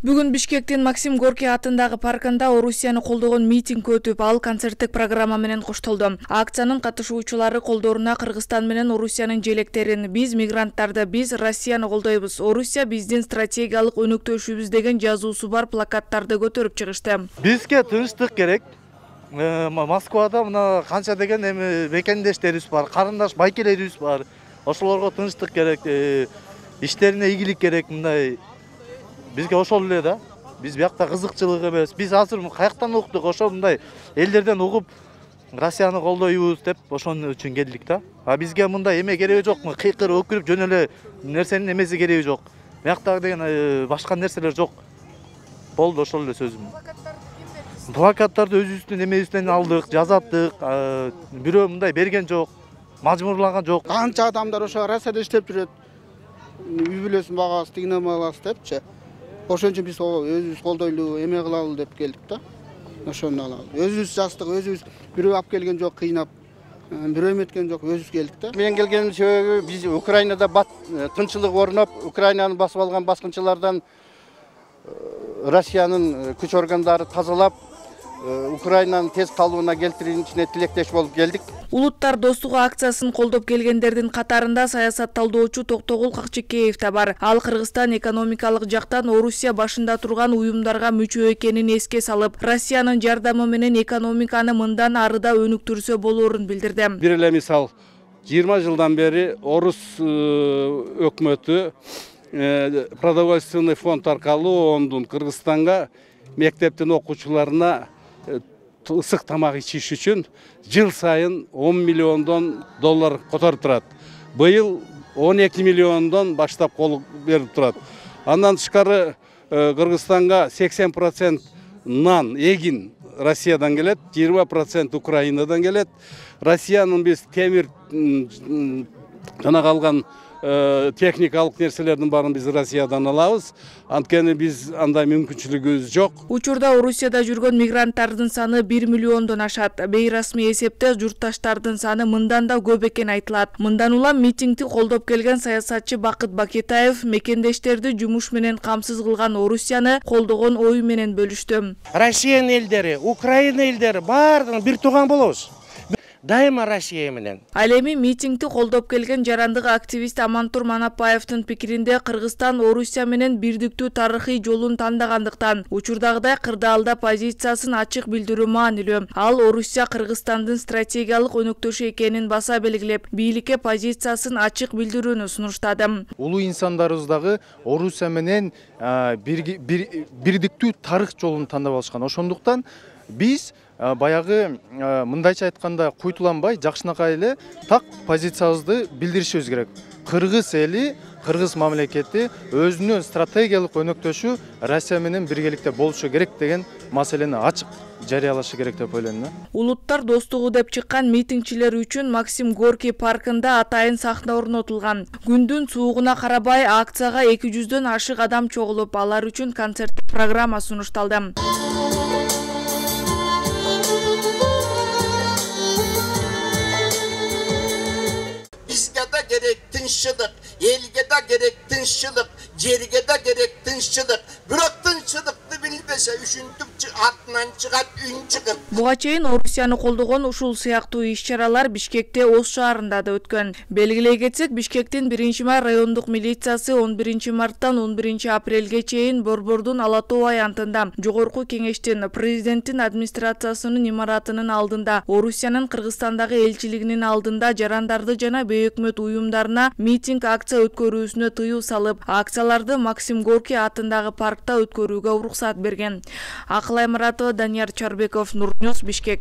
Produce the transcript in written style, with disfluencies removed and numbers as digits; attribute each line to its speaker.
Speaker 1: Бүгүн Бишкектин Максим Горький атындагы паркында Орусияны колдогон митинг өтүп, ал концерттик программа менен коштолду. Акциянын катышуучулары колдоруна Кыргызстан менен Орусиянын желектерин «Биз мигранттарды, биз Россияны колдойбуз, Орусия биздин стратегиялык өнөктөшүбүз» деген жазуусу бар плакаттарды көтөрүп чыгышты.
Speaker 2: Бизге тынчтык керек. Москвада мына канча деген мекендештерибиз бар, карындаш байкелерибиз бар. Ошолорго тынчтык керек, иштерине ийгилик керек. Мындай бизге ошол эле да. Биз биякта кызыкчылык эмес. Биз азыр каяктан уктук, ошо мындай элдерден угуп Россияны колдойбуз деп ошон үчүн келдик да. А бизге мындай эме кереги жок, кыйкыр өкүрүп жөн эле нерсенин эмеси кереги жок. Биякта деген башка нерселер жок. Болду, ошол эле сөзүм. Плакаттарды өзүбүздүн эмебизден алдык, жазаттык. Бирөө мындай берген жок, мажбурлаган жок.
Speaker 3: Канча адамдар ошо Россияда иштеп жүрөт. Үй бүлөсүн багабыз, тигине багабыз депчи. Ошон үчүн биз өзүбүз колдойлуу, эме кылалы деп келдик да. Ошону алалы. Өзүбүз жастык, өзүбүз бирөө алып келген жок, кыйнап. Бирөө эметкен жок, өзүбүз келдик да.
Speaker 4: Мен келгеним себеби биз Украинада тынччылык орноп, Украинаны басып алган баскынчылардан Россиянын күч органдары тазалап, Украинанын тез калууна келтирүүсүнө тилектеш болуп келдик.
Speaker 1: Улуттар достугу акциясын колдоп келгендердин катарында саясатталдоочу Токтогул Какчекеев да бар. Ал Кыргызстан экономикалык жактан Орусия башында турган уюмдарга мүчө экенин эске салып, Россиянын жардамы менен экономиканы мындан арыда өнүктүрсө болоорун билдирди.
Speaker 5: Бир эле мисал, 20 жылдан бери орус өкмөтү продовольственный фонд аркылуу ООНдун Кыргызстанга мектептин окуучуларына ысык тамак ичиш үчүн жыл сайын 10 миллиондон доллар которуп турат. Быйыл 12 миллиондон баштап кол берип турат. Андан тышкары Кыргызстанга 80% нан, эгин Россиядан келет, 20% Украинадан келет. Россиянын биз темир жана калган техникалык нерселердин баарын биз Россиядан алабыз. Анткени биз андай мүмкүнчүлүгүбүз жок.
Speaker 1: Учурда Орусияда жүргөн мигранттардын саны 1 миллиондон ашат. Бейрасмий эсепте журтташтардын саны мындан да көп экени айтылат. Мындан улам митингди колдоп келген саясатчы Бакыт Бакетаев мекендештерди жумуш менен камсыз кылган Орусияны колдогон ою менен бөлүштү.
Speaker 6: Россиянын элдери, Украина элдери баардыгы бир тууган болобуз. Дайыма Россия менен.
Speaker 1: Ал эми митингди колдоп келген жарандык активист Амантур Манапаевдин пикиринде Кыргызстан Орусия менен бирдиктүү тарыхый жолун тандагандыктан учурдагыдай кырдаалда позициясын ачык билдирүү маанилүү. Ал Орусия Кыргызстандын стратегиялык өнөктөшү экенин баса белгилеп, бийликке позициясын ачык билдирүүнү сунуштады.
Speaker 7: Улуу инсандарыбыздагы Орусия менен бирдиктүү тарых жолун тандап алышкан. Ошондуктан биз баягы мындайча айтканда куйтуланбай, жакшынакай эле так позициябызды билдиришибиз керек. Кыргыз эли, Кыргыз мамлекети өзүнүн стратегиялык өнөктөшү Россия менен биргеликте болушу керек деген маселени ачык жарыялашы керек деп ойлойм.
Speaker 1: Улуттар достугу деп чыккан митингчилер үчүн Максим Горький паркында атайын сахна орнотулган. Күндүн суугуна карабай акцияга 200дөн ашык адам чогулуп, алар үчүн концерттик программа сунушталды.
Speaker 8: Gerek tınççılık, elge de gerek tınççılık, cerge de gerek tınççılık. Bırak tınççılıkты bilmese üşüntüp atынан çıgat ün çıkıp.
Speaker 1: Буга чейин Орусияны колдогон ушул сыяктуу иш-чаралар Бишкекте Ош шаарында да өткөн. Белгилей кетсек, Бишкектин 1-май райондук милициясы 11 марттан 11 апрелге чейин Борбордун Ала Тоо аянтында Жогорку Кеңештин президенттин администрациясынын имаратынын алдында, Орусиянын Кыргызстандагы элчилигинин алдында жарандарды жана бейөкмөт уюмдарына митинг акция өткөрүүсүнө тыюу салып, акцияларды Максим Горький атындагы паркта өткөрүүгө уруксат берген. Акылай Маратова, Данияр Чарбеков, Нурнёс, Бишкек.